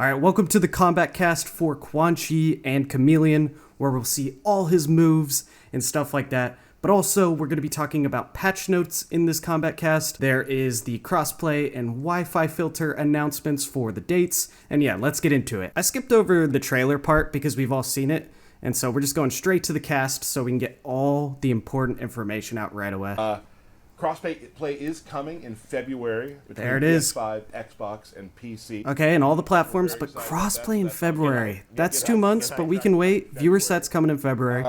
Alright, welcome to the Kombat cast for Quan Chi and Chameleon, where we'll see all his moves and stuff like that. But also, we're going to be talking about patch notes in this Kombat cast. There is the crossplay and Wi-Fi filter announcements for the dates. And yeah, let's get into it. I skipped over the trailer part because we've all seen it. And so we're just going straight to the cast so we can get all the important information out right away. Crossplay is coming in February between there it is. PS5, Xbox, and PC. Okay, and all the platforms, but crossplay in February. That's 2 months, but we can wait. Viewer set's coming in February.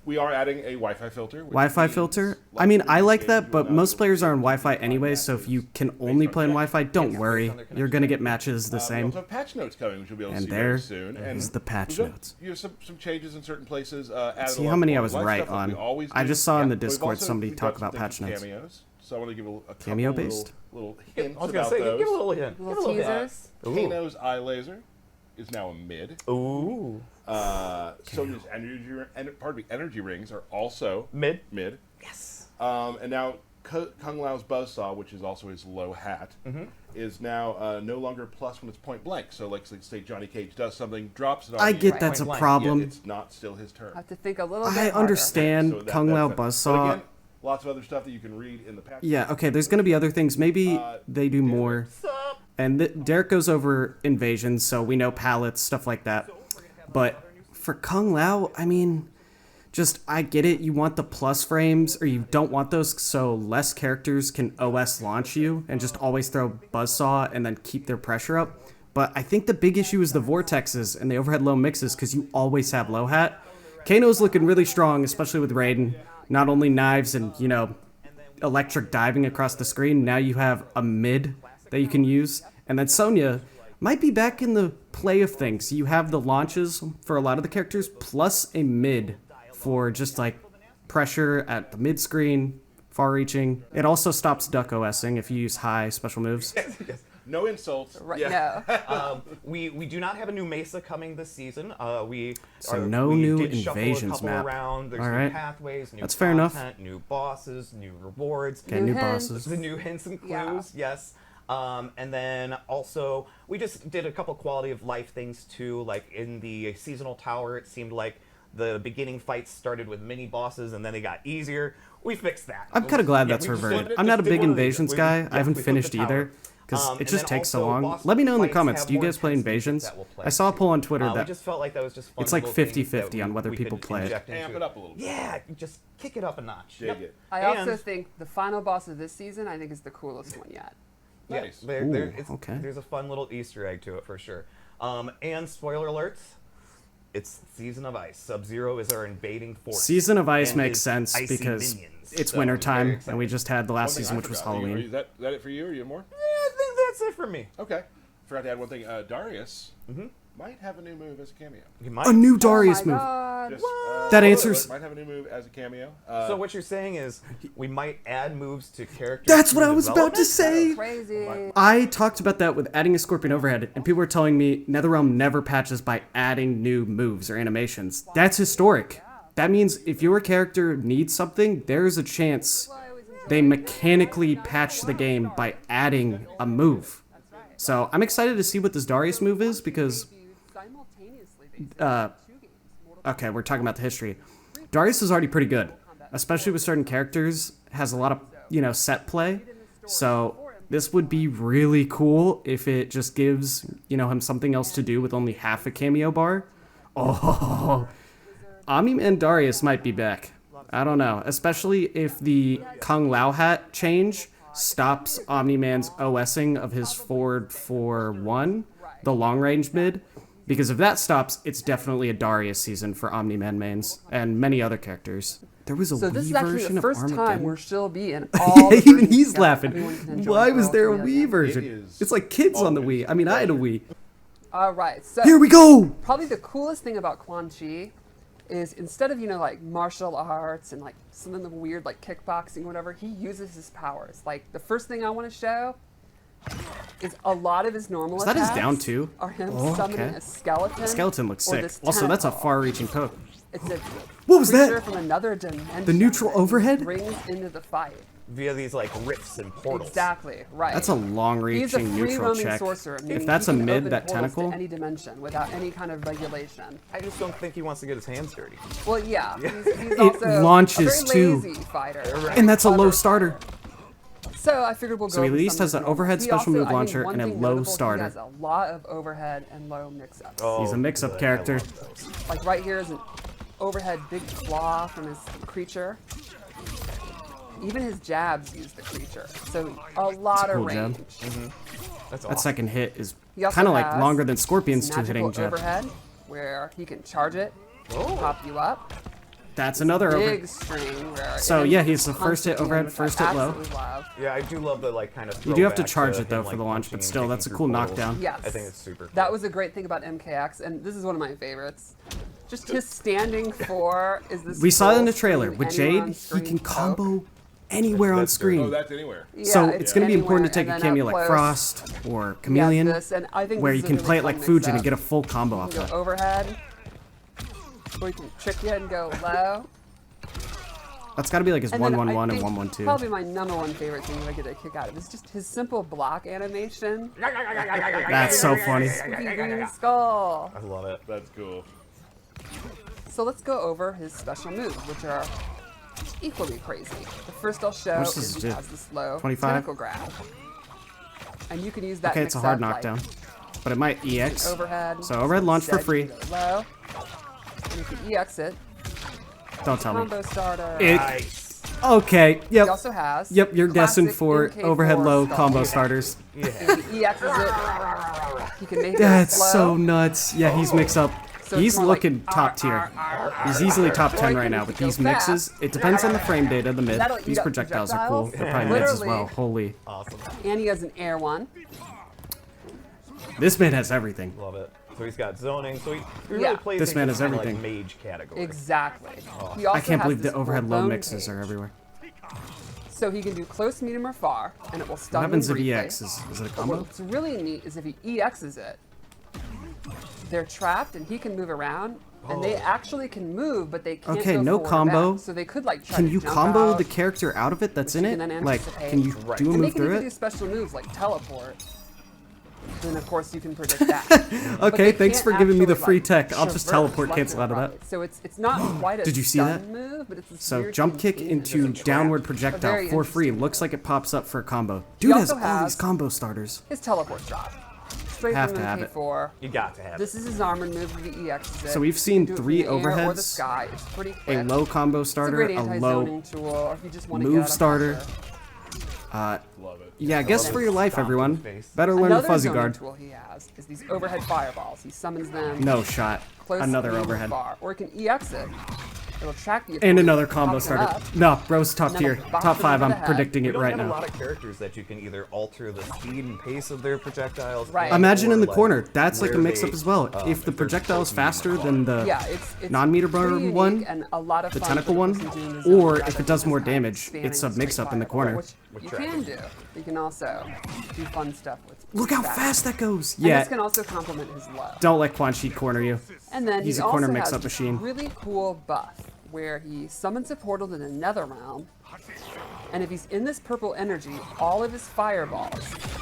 We are adding a Wi-Fi filter. Wi-Fi filter? I mean, I like that, but most players are on Wi-Fi anyway, so if you can only play on Wi-Fi, don't worry. You're going to get matches the same. We also have patch notes coming, which you'll be able to see very soon. And is the patch notes. You have some changes in certain places. See how many I was right on. I just saw in the Discord somebody talk about patch notes. Cameos, so I want to give a Cameo-based? little hints I was going to about say, those. give a little hint. Little teasers. Kano's eye laser is now a mid. Ooh. Sonya's energy rings are also mid. Yes. And now Kung Lao's buzzsaw, which is also his low hat, is now no longer plus when it's point blank. So, like say Johnny Cage does something, drops it on I you, get that's a problem. yet it's not still his turn. I have to think a little bit I harder. understand So Kung Lao but buzzsaw. again, lots of other stuff that you can read in the patch. Yeah, okay, there's going to be other things. Maybe they do more. And Derek goes over invasions, so we know pallets, stuff like that. But for Kung Lao, I mean, I get it. You want the plus frames, or you don't want those, so less characters can OS launch you and just always throw buzzsaw and then keep their pressure up. But I think the big issue is the vortexes and the overhead low mixes, because you always have low hat. Kano's looking really strong, especially with Raiden. Not only knives and, electric diving across the screen, now you have a mid that you can use. And then Sonya might be back in the play of things. You have the launches for a lot of the characters, plus a mid for just like pressure at the mid screen, far reaching. It also stops duck OSing if you use high special moves. Yes. No insults. Right, no. We do not have a new Mesa coming this season. No we new did shuffle invasions a couple map. around. There's All new right. pathways, new That's fair enough. content, new bosses, new rewards. Okay, New new hints. bosses. The new hints and clues, Yeah. yes. And then also, we just did a couple quality of life things too. Like in the seasonal tower, it seemed like the beginning fights started with mini bosses and then they got easier. We fixed that. I'm kind of glad Yeah, that's we just reverted. did- I'm not a just did big one of these. invasions guy. I haven't we flipped finished the tower. either, because it And just then takes so also long. boss Let me know in the fights comments. have Do you more guys play intense invasions? that we'll play I saw a too. poll on Twitter We that just felt like that was just fun it's like little things 50-50 that on whether we people could play it. inject Amp into it up a little bit. Yeah, just kick it up a notch. Dig it. I also And- think the final boss of this season, I think, is the coolest one yet. Nice. Yeah, Ooh, okay. There's a fun little Easter egg to it for sure. And spoiler alerts, it's Season of Ice. Sub-Zero is our invading force. Season of Ice and makes his sense icy because minions. it's So winter I'm very time, excited. and we just had the last One thing season, I which was forgot. Halloween. Is that it for you, or you have more? Yeah, I think that's it for me. Okay. Forgot to add one thing. Darius might have a new move as a cameo. You might. A new Darius Oh my move. God. Just, That answers- might have a new move as a cameo. So what you're saying is we might add moves to characters. That's what through I was about to development? say. Crazy. I talked about that with adding a Scorpion overhead, and people were telling me NetherRealm never patches by adding new moves or animations. That's historic. That means if your character needs something, there's a chance they mechanically patch the game by adding a move. So I'm excited to see what this Darius move is, because okay, we're talking about the history. Darius is already pretty good, especially with certain characters, has a lot of, set play. So this would be really cool if it just gives, him something else to do with only half a cameo bar. Oh, Omni-Man Darius might be back. I don't know, especially if the Kung Lao hat change stops Omni-Man's OSing of his forward 4-1, the long-range mid. Because if that stops, it's definitely a Darius season for Omni-Man mains and many other characters. There was a So this Wii is actually version the of first time Armageddon. we're still being all the Even versions he's together. laughing. Everyone can enjoy Why it was all there a together. Wii version? is It's like kids on the always Wii. I mean, I had a Wii. All right. So Here we go! probably the coolest thing about Quan Chi is instead of, like martial arts and like some of the weird like kickboxing or whatever, he uses his powers. Like the first thing I want to show is a lot of his normal Is that his attacks down two? are him Oh, summoning okay. a skeleton. The skeleton looks or sick. this Also, that's a tentacle. far-reaching poke. It's a What was that? creature from another dimension. The neutral that he overhead? brings into the fight. via these like rifts and portals. Exactly, right. That's a He's a long-reaching neutral free-roaming check. sorcerer. If meaning that's he a can mid, open that portals tentacle. to any dimension without any kind of regulation. I just don't think he wants to get his hands dirty. Well, yeah. He's also launches a too. very lazy fighter. And that's a low Clever. starter. So I figured we'll go So he over at least some has of an his overhead moves. He special also, move I think launcher one and a thing low notable, starter. He has a lot of overhead and low mix-ups. Oh, He's a mix-up good. character. I love those. Like right here is an overhead big claw from his creature. Even his jabs use the creature. So a lot of cool jab. range. That's That awesome. second hit is He also kind of like has longer than Scorpion's this two-hitting magical jab. overhead where he can charge it, pop you up. That's another over. Big string where So, it yeah, he's the punches first hit you, overhead, which first I hit low. absolutely love. Yeah, I do love the like kind of. You do have to throwback charge it though him, for like, the launch, punching but and still, kicking that's a through cool portals. knockdown. Yes. I think it's super. That was a great thing about MKX, and this is one of my favorites. Just his standing for is this. We saw it in full the trailer. screen, With anywhere Jade, on he screen can poke. combo anywhere on That's good. screen. Oh, that's anywhere. Yeah, So it's going to be important to take anywhere, a and cameo then like up close, Frost or he has Chameleon, this, and I think where this you is a can really play it fun like Fujin mix-up. and get a full combo You off can go that. overhead, or you can trick you and go low. That's got to be like his And then 1-1-1 I and think 1-1-2. Probably my number one favorite thing that I get a kick out of is just his simple block animation. That's so funny. Spooky green skull. I love it. That's cool. So let's go over his special moves, which are equally crazy. The first I'll show What's is this he do? has this low 25? tentacle grab. And you can use that Okay, it's a mix hard up, knockdown, like but it might EX. overhead. So overhead launch for instead free. you can go low. And you can EX it. Don't tell me. Combo starter. Nice. Okay, He yep. also has. Yep, you're guessing classic for MK4 overhead low skull. combo starters. Yeah. He EXs it. He can make That's it slow. so nuts. Yeah, he's mixed up. So He's it's more like, looking top tier. He's easily top 10 right now with these mixes. It depends on the frame data of the mid. That'll eat These up projectiles are cool. projectiles. They're probably mids as Literally. well. Holy. Awesome. And he has an air one. This mid has everything. Love it. So he's got zoning. So he really Yeah. plays This in man his has kinda, like, everything. mage category. Exactly. He also I can't has believe this the overhead cool low bone mixes cage. are everywhere. So he can do close, medium, or far, and it will What stun happens them if briefly. EX? Is it a But combo? what's really neat is if he EXs it, they're trapped and he can move around, and they actually can move, but they can't Okay, go no forward or combo. back. So they could like try Can to you jump combo out, the character out of it that's which in you can it? then Like, anticipate. can you Right. do a And they move can through even do it? special moves like teleport. Then of course you can predict that. But Okay, they thanks can't for giving me the actually, free like, tech. I'll just traverse teleport left cancel and out of right. that. So it's not quite a Did you see stun that? move, but it's this So weird jump kick containment. into downward A projectile very for free. interesting Looks move. like it pops up for a combo. Dude has also all these has- combo starters. His teleport shot. Straight Have from to have it. MK4. You got to have This it. is his armored move with the EX. So we've seen 3 Or the overheads, sky. It's pretty quick. A low combo It's a starter, great a low anti-zoning tool, or if you just want to move get out of starter. pressure. Love it. Yeah, guess love for his your life, stomp in everyone. the face. Better learn Another the fuzzy zoning guard. tool he has is these overhead fireballs. He summons them. No shot. Close, Another medium, overhead. Far, or it can EX it. It'll track the And opponent, another combo pops them starter. up, No, bro's top and then tier. it'll bounce Top them 5, over I'm the head. predicting We it don't right have a now. lot of characters that you can either alter the speed and pace of their projectiles. Right. and Imagine in or, the like, corner. That's like a where mix-up they, as well. If the they're projectile is choking faster on. than the Yeah, it's non-meter pretty bar unique one, and a lot of the fun tentacle for the one, person doing the zone or rather if it than does just more kind of damage, spamming it's a straight mix-up in the fireball, corner. Which you tracking. can do. You can also do fun stuff with. Look how that. fast that goes. And Yeah, this can also complement his low. don't let Quan Chi corner you. And then He's he a corner also mix-up has machine. really cool buff where he summons a portal to the nether realm, and if he's in this purple energy, all of his fireballs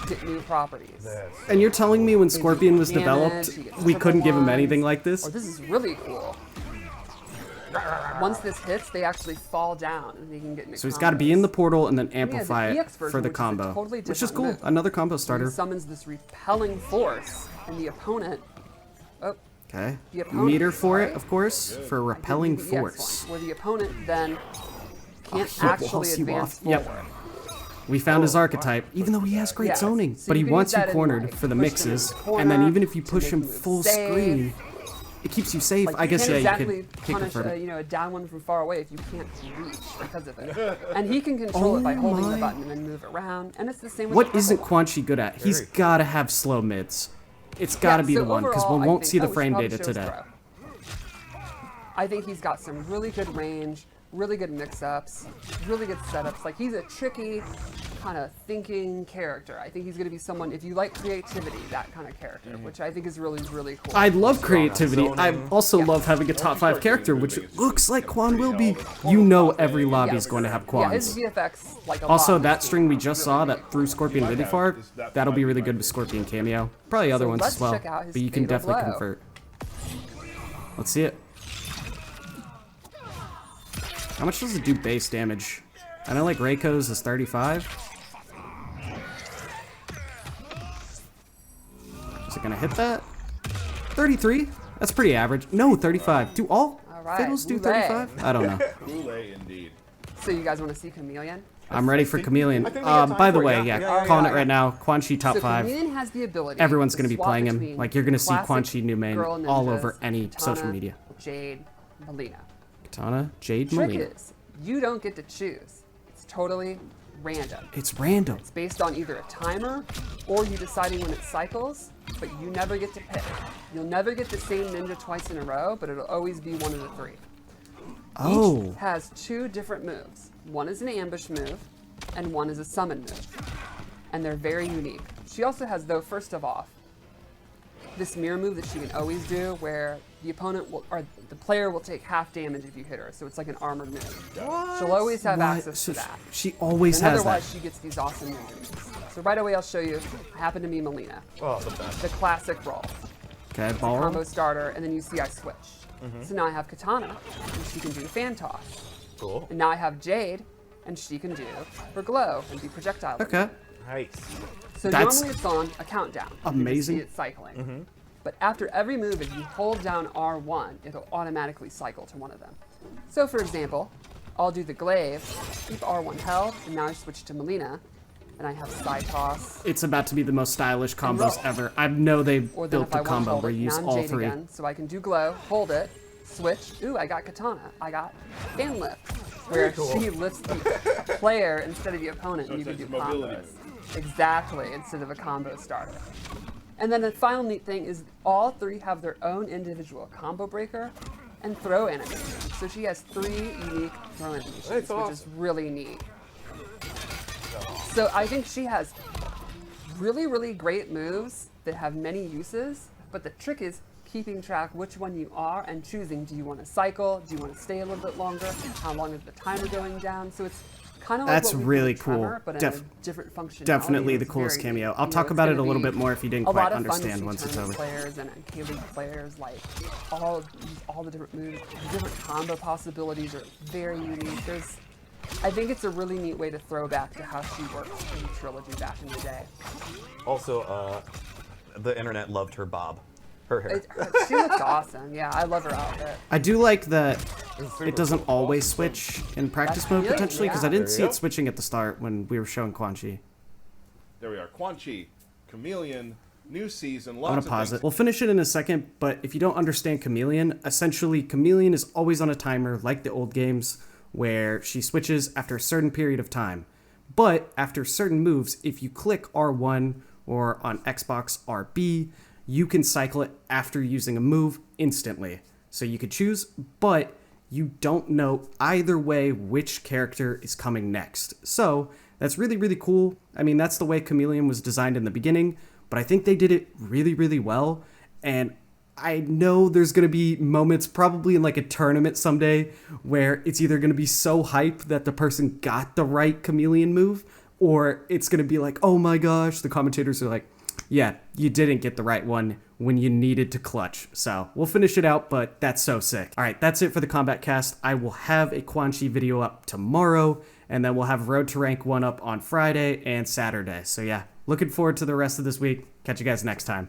get new properties. And you're telling me when Scorpion was damage, developed, he gets we purple couldn't give him ones. anything like this? Or this is really cool. Once this hits, they actually fall down, and he can get. So he's got to be in the portal and then he has an amplify EX it version, for the which is a combo, totally which is different cool. move. Another combo He starter. summons this repelling force, and the opponent. Oh, Okay. the opponent, Meter for it, sorry. of course, for I didn't repelling do the EX force. one, where the opponent then can't he actually walls you advance off. Yep. forward. We found his archetype, even though he has great Yes. zoning, So but you he can wants use you that in, cornered like, for the push them in mixes, the corner and then even if you to push make him the move full safe. screen, it keeps you safe. Like, I guess you yeah, can't you exactly can punish confirm it. a down one from far away if you can't reach because of it. And he can control it by Oh holding the my. button and then move around. And it's the same with What the isn't purple Quan Chi good at? He's Very. got to have slow mids. It's got to Yeah, be so the one, because overall, we I won't think- see the we should frame probably data show his today. throw. I think he's got some really good range, really good mix-ups, really good setups. Like, he's a tricky kind of thinking character. I think he's going to be someone, if you like creativity, that kind of character, which I think is really, really cool. I love creativity. I also love having a top 5 character, which looks like Quan will be. You know every lobby is going to have Yeah, his Quans. VFX, like, a Also, lot that is string we really just saw good. that threw Scorpion Vidifar, that'll be really good with Scorpion Kameo. Probably other So ones let's as well, check out his but you can Fatal definitely Blow. convert. Let's see it. How much does it do base damage? I know like Reiko's is 35. Is it gonna hit that? 33? That's pretty average. No, 35. Do all right, Fatals do Boulay. 35? I don't know. Boulay indeed. So you guys want to see Chameleon? I'm ready for Chameleon. I think we got time By the for it, way, yeah. yeah, Yeah, calling yeah. it right now. Quan Chi top So 5. Chameleon has the ability. Everyone's to going to be swap playing him. between Like, you're going to see classic Quan Chi new main girl all ninjas, over any social Katana, media. Jade, Melina. Katana, Jade, Trick Melina. is, you don't get to choose. It's totally random. It's random. It's based on either a timer or you deciding when it cycles, but you never get to pick. You'll never get the same ninja twice in a row, but it'll always be one of the 3. Oh. Each has 2 different moves. One is an ambush move, and one is a summon move. And they're very unique. She also has, though, first of all, this mirror move that she can always do where the opponent will, or the player will take half damage if you hit her. So it's like an armored move. She'll always have What? access So to that. she always And has that. otherwise, she gets these awesome ninja moves. So right away, I'll show you. I happen to be Melina, Oh, the best. the classic roll. Okay, ball. Combo starter, and then you see I switch. So now I have Katana, and she can do fan toss. Cool. And now I have Jade, and she can do her glow and do projectile. Okay. Nice. So That's normally it's on a countdown. amazing. You can see it cycling. But after every move, if you hold down R1, it'll automatically cycle to one of them. So for example, I'll do the glaive, keep R1 held, and now I switch to Melina, and I have side toss. It's about to be the most stylish combos roll. ever. I know they Or then built if I the want to combo hold where it, you use now I'm all Jade 3. again, so I can do glow, hold it, switch. Ooh, I got Katana. I got fan lift, where cool. she lifts the player instead of the opponent, and you can it's do a mobility combos. Exactly, instead of a combo starter. And then the final neat thing is all 3 have their own individual combo breaker and throw animation. So she has 3 unique throw animations, That's which is really neat. So I think she has really, really great moves that have many uses, but the trick is keeping track which one you are and choosing, do you want to cycle, do you want to stay a little bit longer, how long is the timer going down, so it's kind of like That's what we really did with Tremor, cool. but in a different functionality. Definitely the It's coolest very cameo. neat. I'll You talk know, about it's it a gonna little be bit more if you didn't a quite lot of fun to understand see once it's tournament over. players and K-League players, like all the different moves, the different combo possibilities are very unique. I think it's a really neat way to throw back to how she worked in Trilogy back in the day. Also, the internet loved her bob. Her hair. She looks awesome. Yeah, I love her outfit. I do like that super it doesn't cool. always switch in practice That's mode good, potentially, because yeah. I didn't There see you it go. switching at the start when we were showing Quan Chi. There we are. Quan Chi, Chameleon, new season, I'm lots gonna of pause things. it. We'll finish it in a second, but if you don't understand Chameleon, essentially Chameleon is always on a timer like the old games where she switches after a certain period of time. But after certain moves, if you click R1 or on Xbox RB, you can cycle it after using a move instantly. So you could choose, but you don't know either way which character is coming next. So that's really, really cool. I mean, that's the way Chameleon was designed in the beginning, but I think they did it really, really well. And I know there's going to be moments probably in like a tournament someday where it's either going to be so hype that the person got the right Chameleon move, or it's going to be like, oh my gosh, the commentators are like, yeah, you didn't get the right one when you needed to clutch. So we'll finish it out, but that's so sick. All right, that's it for the Combat Cast. I will have a Quan Chi video up tomorrow, and then we'll have Road to Rank 1 up on Friday and Saturday. So yeah, looking forward to the rest of this week. Catch you guys next time.